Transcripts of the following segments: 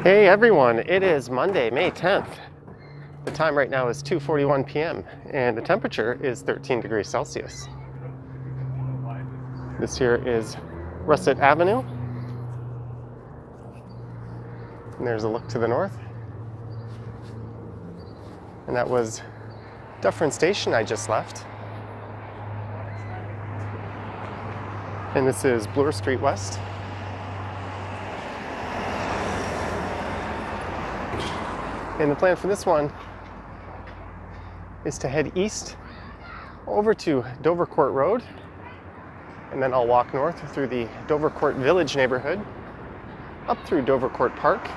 Hey everyone, it is Monday, May 10th. The time right now is 2:41 p.m. and the temperature is 13 degrees Celsius. This here is Russet Avenue. And there's a look to the north. And that was Dufferin Station I just left. And this is Bloor Street West. And the plan for this one is to head east over to Dovercourt Road, and then I'll walk north through the Dovercourt Village neighborhood, up through Dovercourt Park,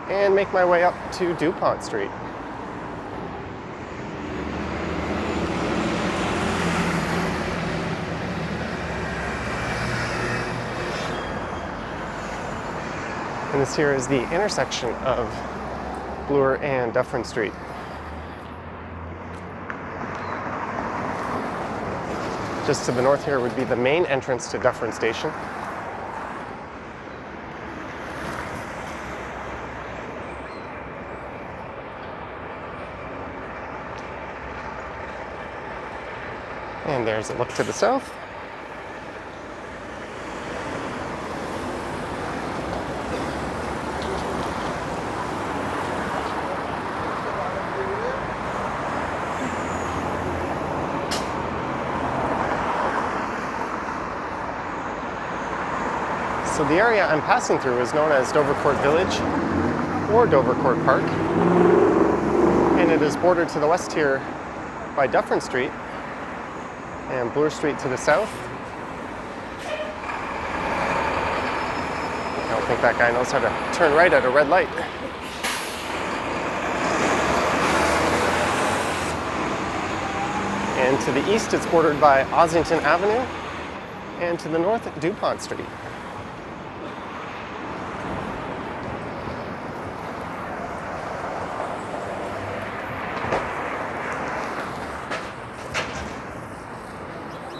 and make my way up to Dupont Street. And this here is the intersection of Bloor and Dufferin Street. Just to the north here would be the main entrance to Dufferin Station. And there's a look to the south. So the area I'm passing through is known as Dovercourt Village or Dovercourt Park, and it is bordered to the west here by Dufferin Street and Bloor Street to the south. I don't think that guy knows how to turn right at a red light. And to the east it's bordered by Ossington Avenue, and to the north Dupont Street.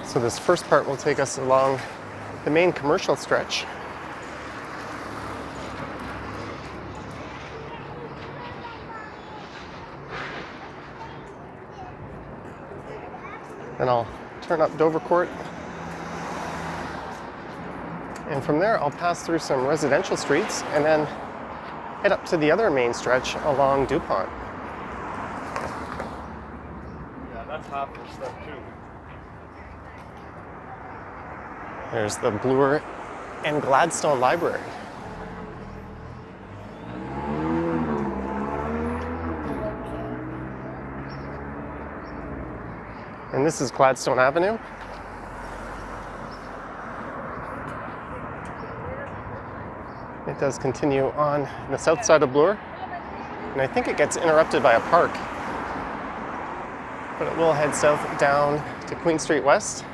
So this first part will take us along the main commercial stretch. Then I'll turn up Dovercourt. And from there I'll pass through some residential streets and then head up to the other main stretch along Dupont. Yeah, that's half the stuff too. There's the Bloor and Gladstone Library. And this is Gladstone Avenue. It does continue on the south side of Bloor, and I think it gets interrupted by a park. But it will head south down to Queen Street West.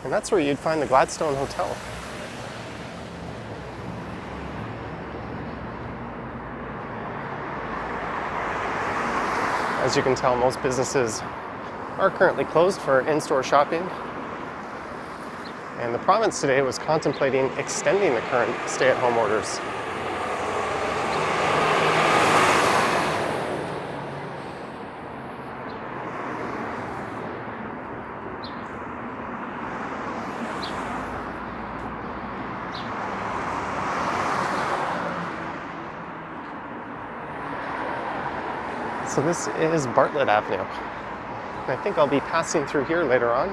And that's where you'd find the Gladstone Hotel. As you can tell, most businesses are currently closed for in-store shopping. And the province today was contemplating extending the current stay-at-home orders. So this is Bartlett Avenue. And I think I'll be passing through here later on.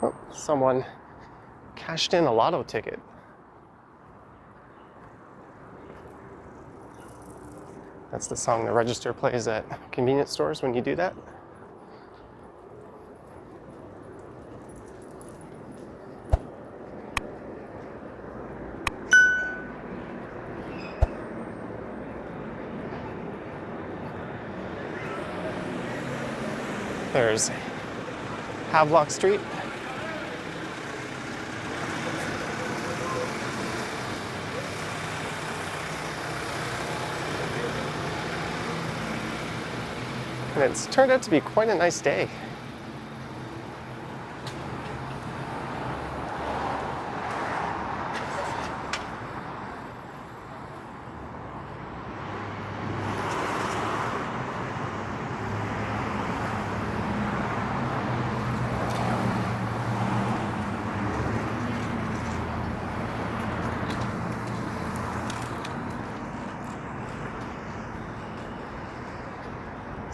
Oh, someone cashed in a lotto ticket. That's the song the register plays at convenience stores when you do that. There's Havelock Street. And it's turned out to be quite a nice day.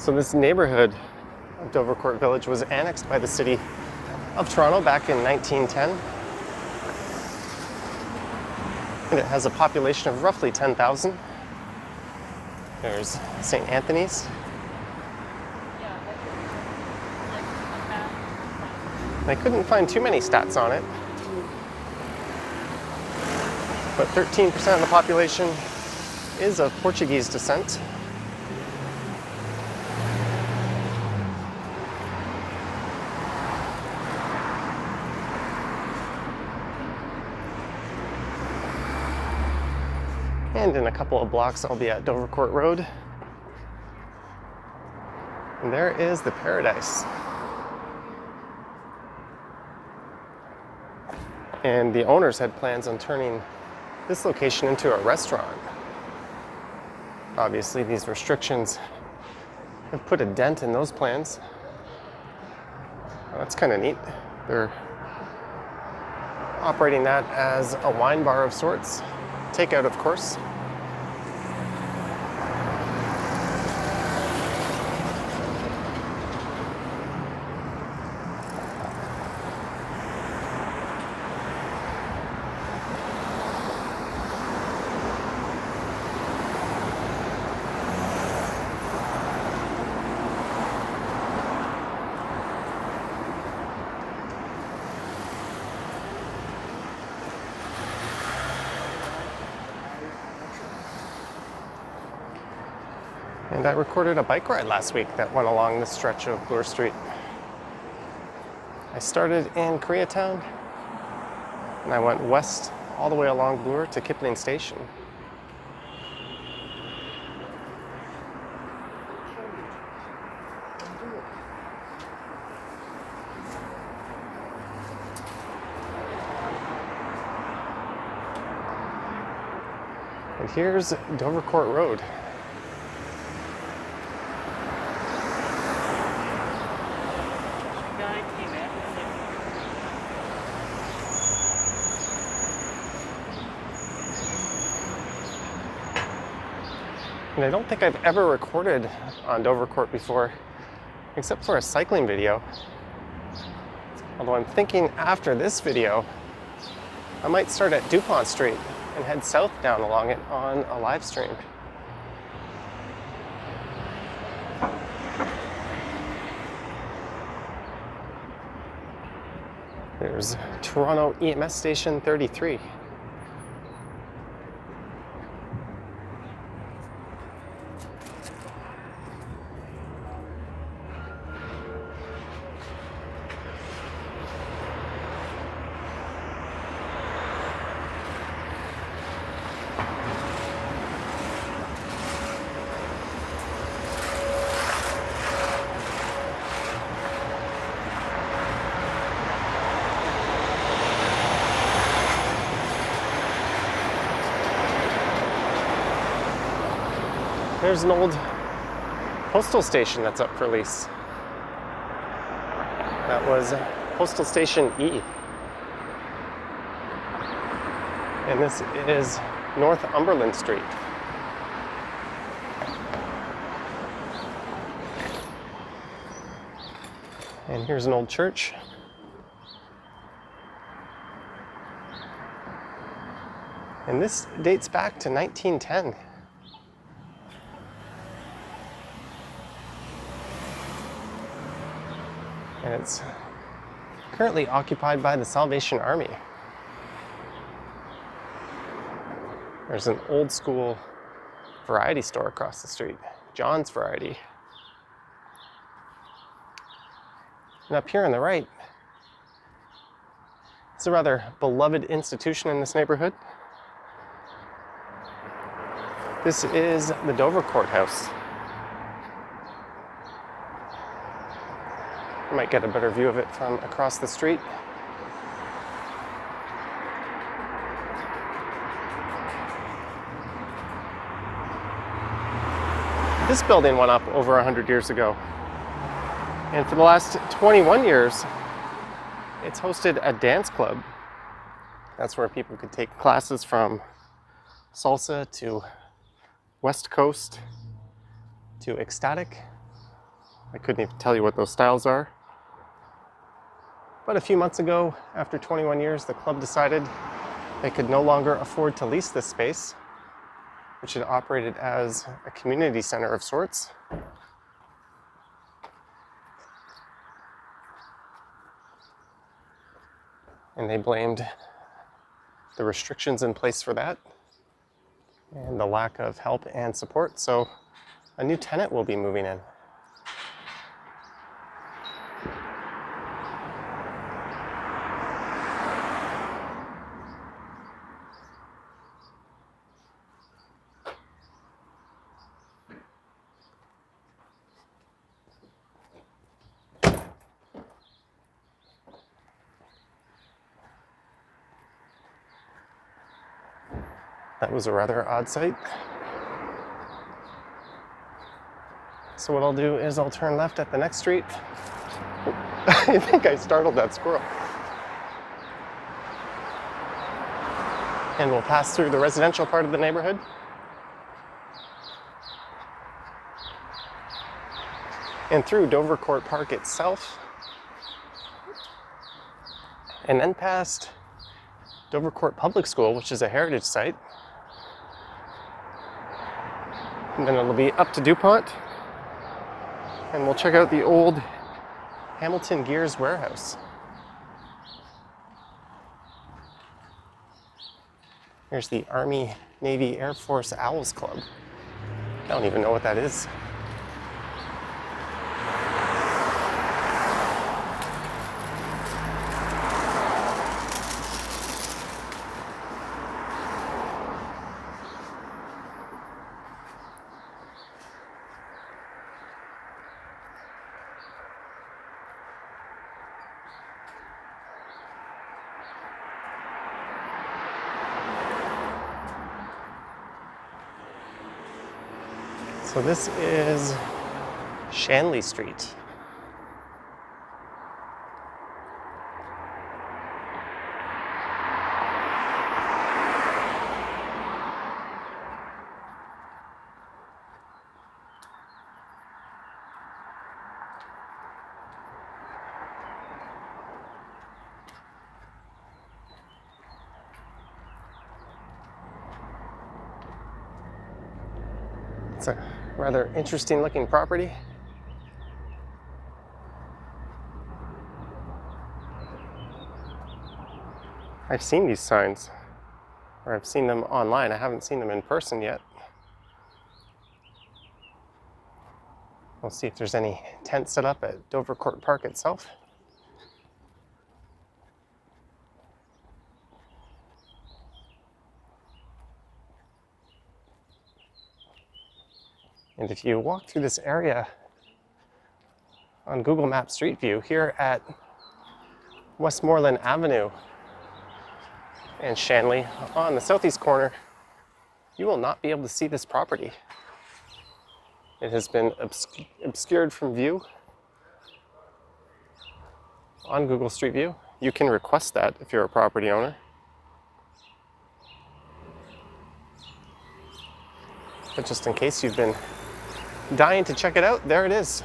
So this neighborhood of Dovercourt Village was annexed by the city of Toronto back in 1910. And it has a population of roughly 10,000. There's St. Anthony's. I couldn't find too many stats on it, but 13% of the population is of Portuguese descent. And in a couple of blocks, I'll be at Dovercourt Road. And there is the Paradise. And the owners had plans on turning this location into a restaurant. Obviously, these restrictions have put a dent in those plans. Well, that's kind of neat. They're operating that as a wine bar of sorts. Takeout, of course. And I recorded a bike ride last week that went along this stretch of Bloor Street. I started in Koreatown and I went west all the way along Bloor to Dupont Station. And here's Dovercourt Road. And I don't think I've ever recorded on Dovercourt before, except for a cycling video. Although I'm thinking after this video, I might start at Dupont Street and head south down along it on a live stream. There's Toronto EMS Station 33. There's an old postal station that's up for lease. That was Postal Station E. And this is Northumberland Street. And here's an old church. And this dates back to 1910. And it's currently occupied by the Salvation Army. There's an old school variety store across the street, John's Variety. And up here on the right, it's a rather beloved institution in this neighborhood. This is the Dovercourt House. I might get a better view of it from across the street. This building went up over 100 years ago. And for the last 21 years, it's hosted a dance club. That's where people could take classes from salsa to West Coast to ecstatic I couldn't even tell you what those styles are. But a few months ago, after 21 years, the club decided they could no longer afford to lease this space, which had operated as a community center of sorts. And they blamed the restrictions in place for that and the lack of help and support. So a new tenant will be moving in. That was a rather odd sight. So what I'll do is I'll turn left at the next street. I think I startled that squirrel. And we'll pass through the residential part of the neighborhood. And through Dovercourt Park itself. And then past Dovercourt Public School, which is a heritage site. And then it'll be up to Dupont. And we'll check out the old Hamilton Gears warehouse. Here's the Army, Navy, Air Force Owls Club. I don't even know what that is. So this is Shanley Street. It's a rather interesting looking property. I've seen these signs, or I've seen them online. I haven't seen them in person yet. We'll see if there's any tents set up at Dovercourt Park itself. And if you walk through this area on Google Maps Street View here at Westmoreland Avenue and Shanley on the southeast corner, you will not be able to see this property. It has been obscured from view on Google Street View. You can request that if you're a property owner. But just in case you've been dying to check it out, there it is.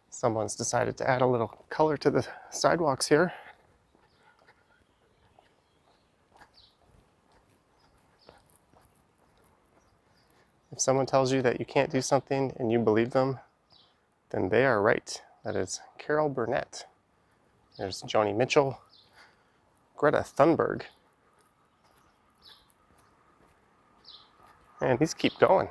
Someone's decided to add a little color to the sidewalks here. If someone tells you that you can't do something and you believe them, then they are right. That is Carol Burnett. There's Joni Mitchell, Greta Thunberg. And these keep going.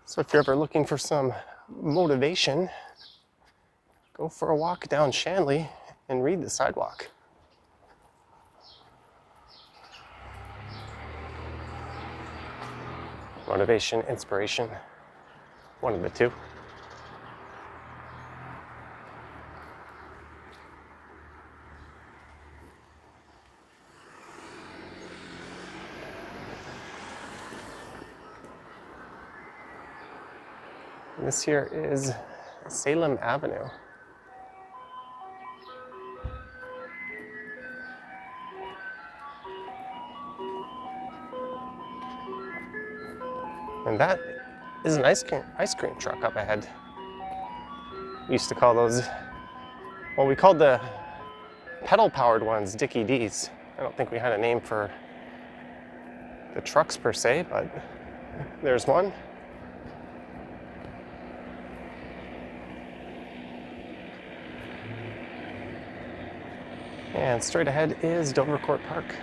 So if you're ever looking for some motivation, go for a walk down Shanley and read the sidewalk. Motivation, inspiration, one of the two. This here is Salem Avenue. And that is an ice cream truck up ahead. We used to call those, well, we called the pedal-powered ones Dickie D's. I don't think we had a name for the trucks per se, but there's one. And straight ahead is Dovercourt Park.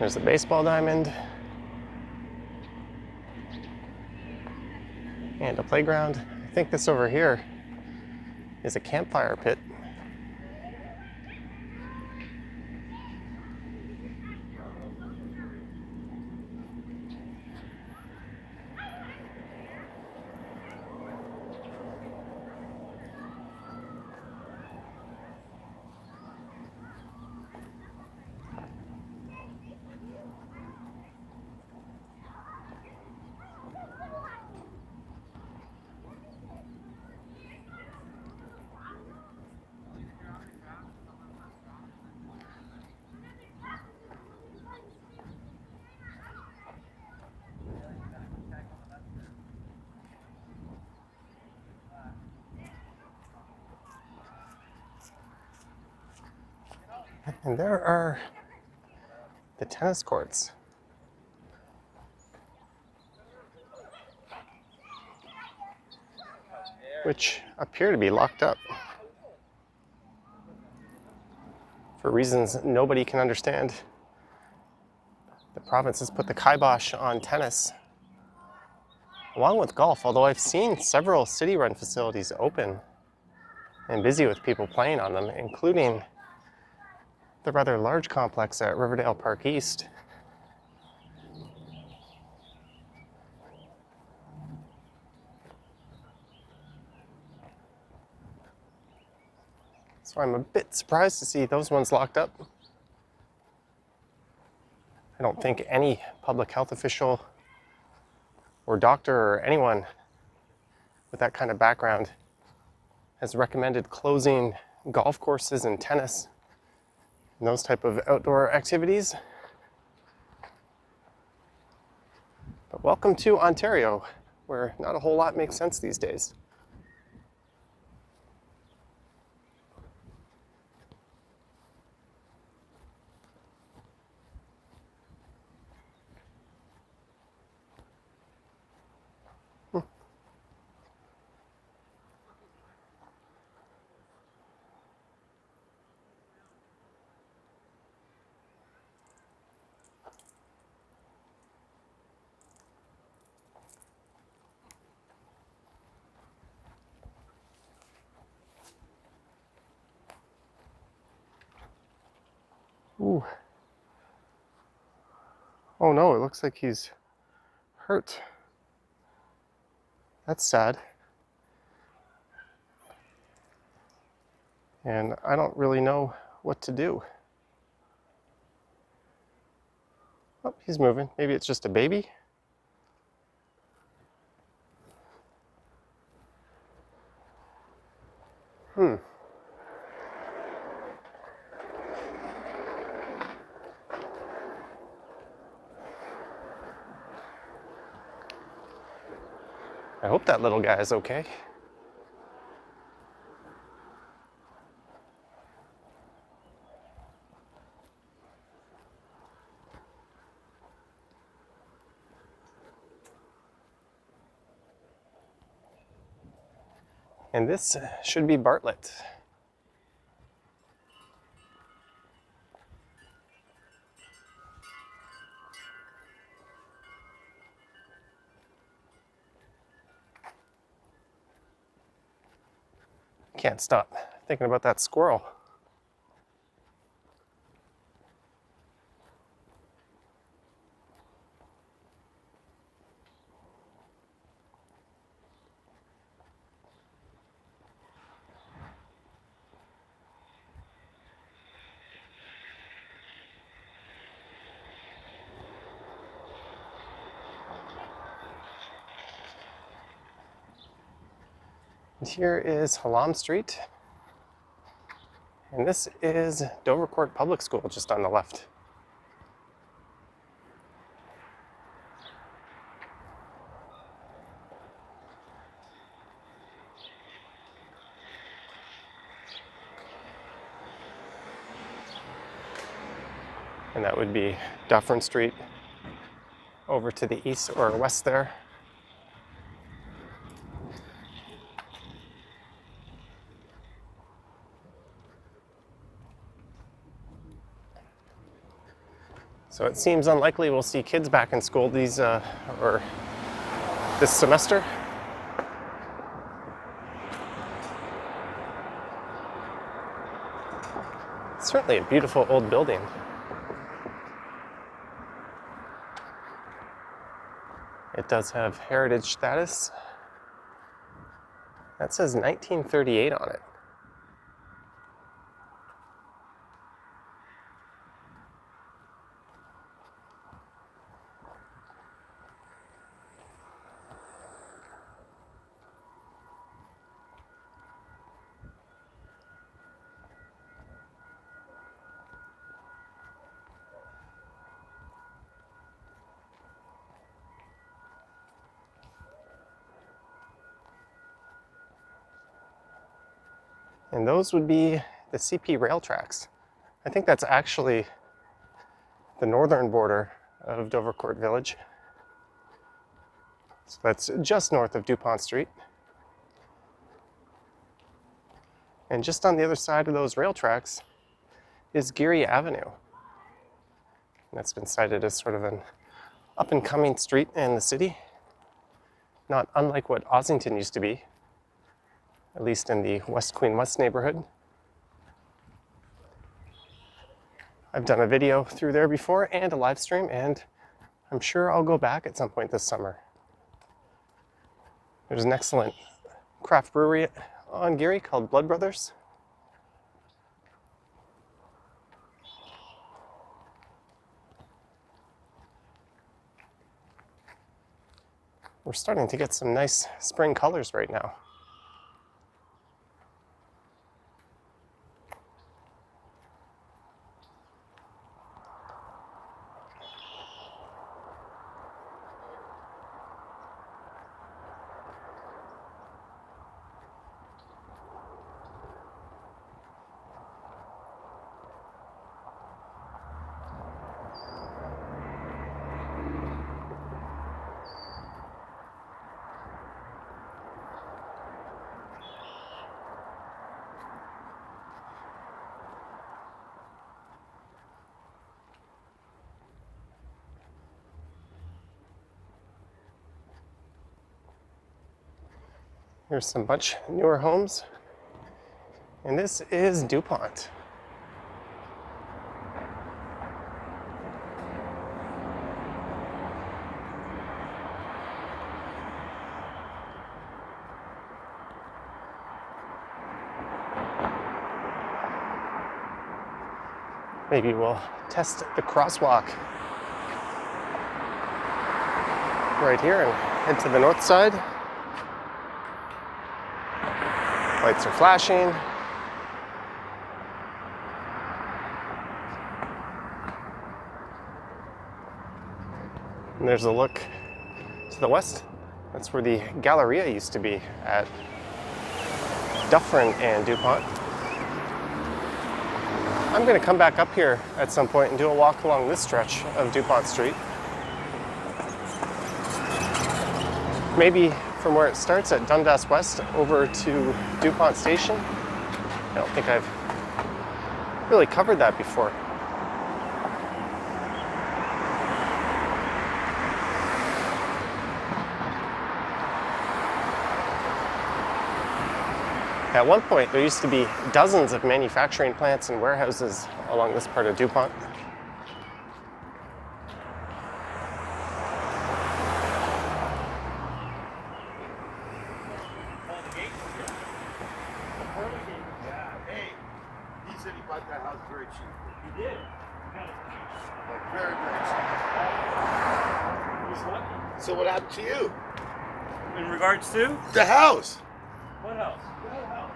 There's the baseball diamond and a playground. I think this over here is a campfire pit. And there are the tennis courts. Which appear to be locked up for reasons nobody can understand. The province has put the kibosh on tennis, along with golf, although I've seen several city-run facilities open and busy with people playing on them, including the rather large complex at Riverdale Park East. So I'm a bit surprised to see those ones locked up. I don't think any public health official or doctor or anyone with that kind of background has recommended closing golf courses and tennis and those type of outdoor activities. But welcome to Ontario, where not a whole lot makes sense these days. Ooh. Oh no, it looks like he's hurt. That's sad. And I don't really know what to do. Oh, he's moving. Maybe it's just a baby. I hope that little guy is okay. And this should be Bartlett. Can't stop thinking about that squirrel. And here is Hallam Street. And this is Dovercourt Public School just on the left. And that would be Dufferin Street over to the east or west there. So it seems unlikely we'll see kids back in school this semester. It's certainly a beautiful old building. It does have heritage status. That says 1938 on it. And those would be the CP rail tracks. I think that's actually the northern border of Dovercourt Village. So that's just north of Dupont Street. And just on the other side of those rail tracks is Geary Avenue. And that's been cited as sort of an up-and-coming street in the city, not unlike what Ossington used to be, at least in the West Queen West neighborhood. I've done a video through there before and a live stream, and I'm sure I'll go back at some point this summer. There's an excellent craft brewery on Geary called Blood Brothers. We're starting to get some nice spring colors right now. Here's some much newer homes. And this is Dupont. Maybe we'll test the crosswalk right here and head to the north side. Lights are flashing. And there's a look to the west. That's where the Galleria used to be at Dufferin and Dupont. I'm going to come back up here at some point and do a walk along this stretch of Dupont Street. Maybe from where it starts at Dundas West over to Dupont Station. I don't think I've really covered that before. At one point, there used to be dozens of manufacturing plants and warehouses along this part of Dupont. Hey, he said he bought that house very cheap. He did. Like very, very cheap. He's lucky. So what happened to you? In regards to? The house. What house? What house?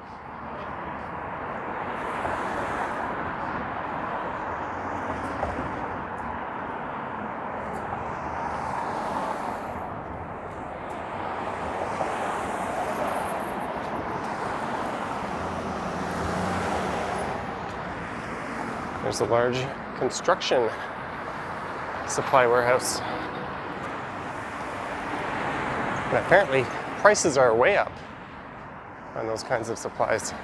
There's a large construction supply warehouse. And apparently, prices are way up on those kinds of supplies.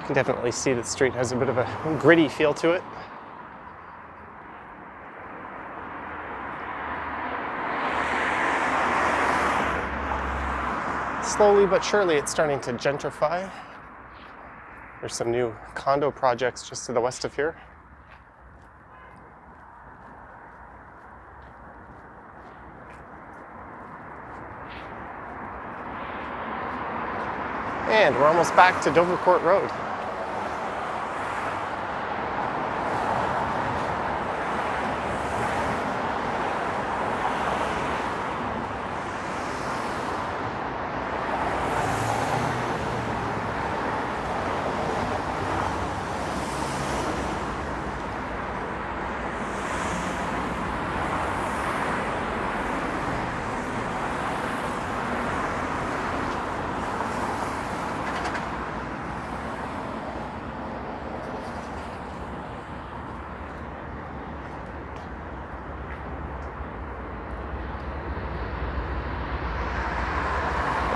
You can definitely see that the street has a bit of a gritty feel to it. Slowly but surely, it's starting to gentrify. There's some new condo projects just to the west of here. And we're almost back to Dovercourt Road.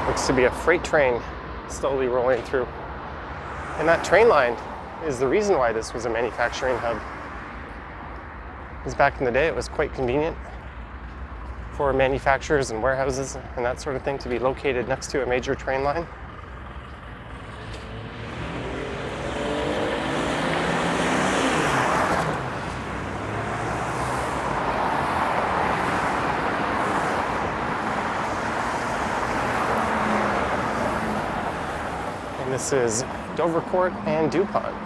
Looks to be a freight train slowly rolling through. And that train line is the reason why this was a manufacturing hub. Because back in the day, it was quite convenient for manufacturers and warehouses and that sort of thing to be located next to a major train line. This is Dovercourt and Dupont.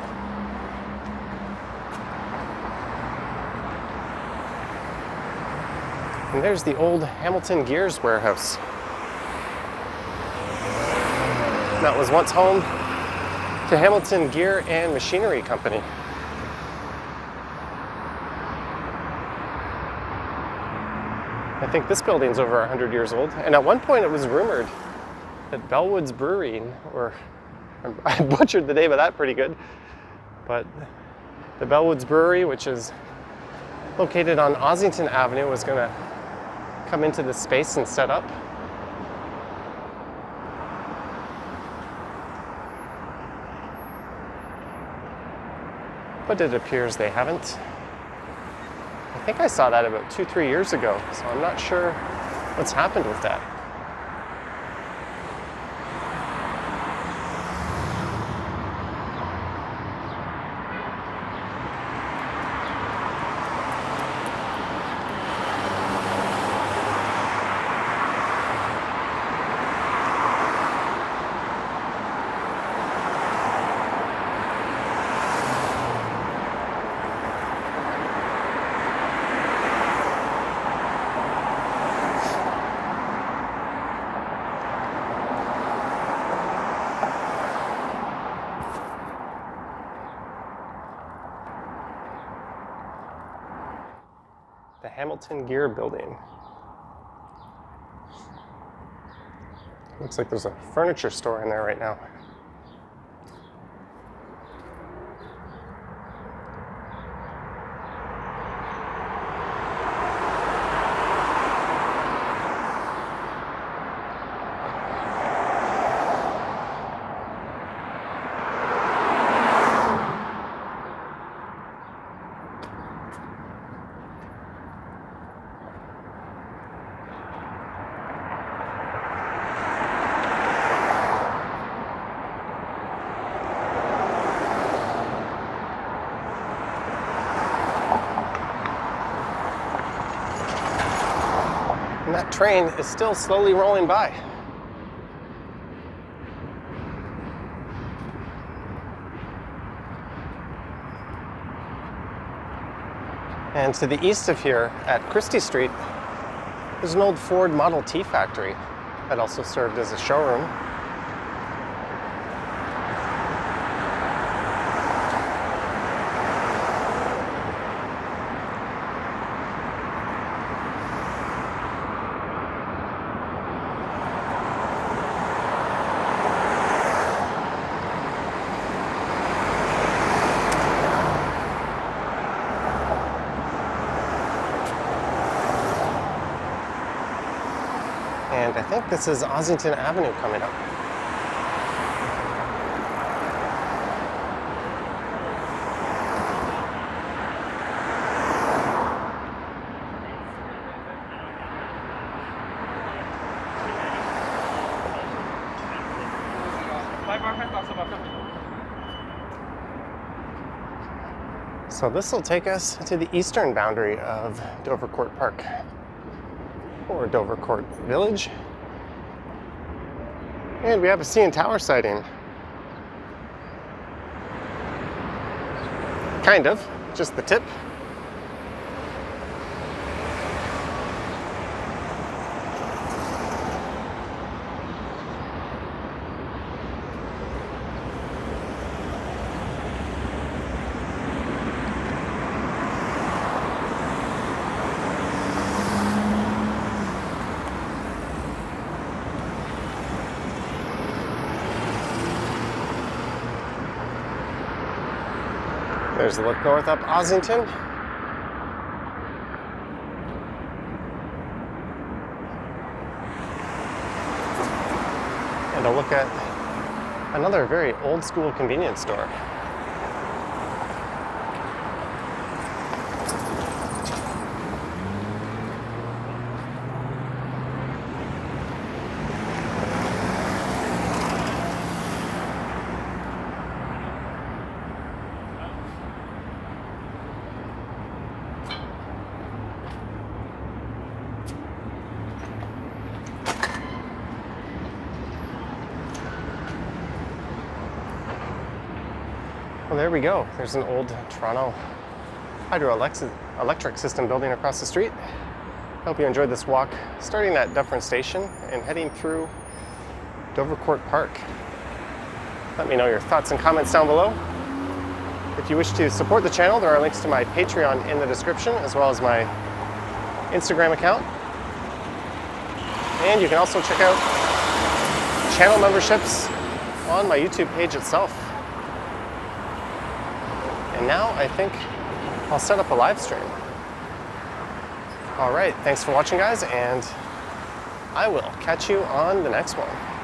And there's the old Hamilton Gears warehouse. That was once home to Hamilton Gear and Machinery Company. I think this building's over 100 years old. And at one point it was rumored that Bellwood's Brewery, or I butchered the name of that pretty good, but the Bellwood's Brewery, which is located on Ossington Avenue, was going to come into this space and set up. But it appears they haven't. I think I saw that about 2-3 years ago, so I'm not sure what's happened with that. the Hamilton Gear Building. Looks like there's a furniture store in there right now. And that train is still slowly rolling by. And to the east of here, at Christie Street, there's an old Ford Model T factory that also served as a showroom. And I think this is Ossington Avenue coming up. So this will take us to the eastern boundary of Dovercourt Park, or Dovercourt Village. And we have a CN Tower sighting. Kind of, just the tip. There's a look north up Ossington. And a look at another very old school convenience store. Well, there we go. There's an old Toronto hydroelectric system building across the street. I hope you enjoyed this walk, starting at Dufferin Station and heading through Dovercourt Park. Let me know your thoughts and comments down below. If you wish to support the channel, there are links to my Patreon in the description, as well as my Instagram account. And you can also check out channel memberships on my YouTube page itself. And now I think I'll set up a live stream. All right, thanks for watching, guys, and I will catch you on the next one.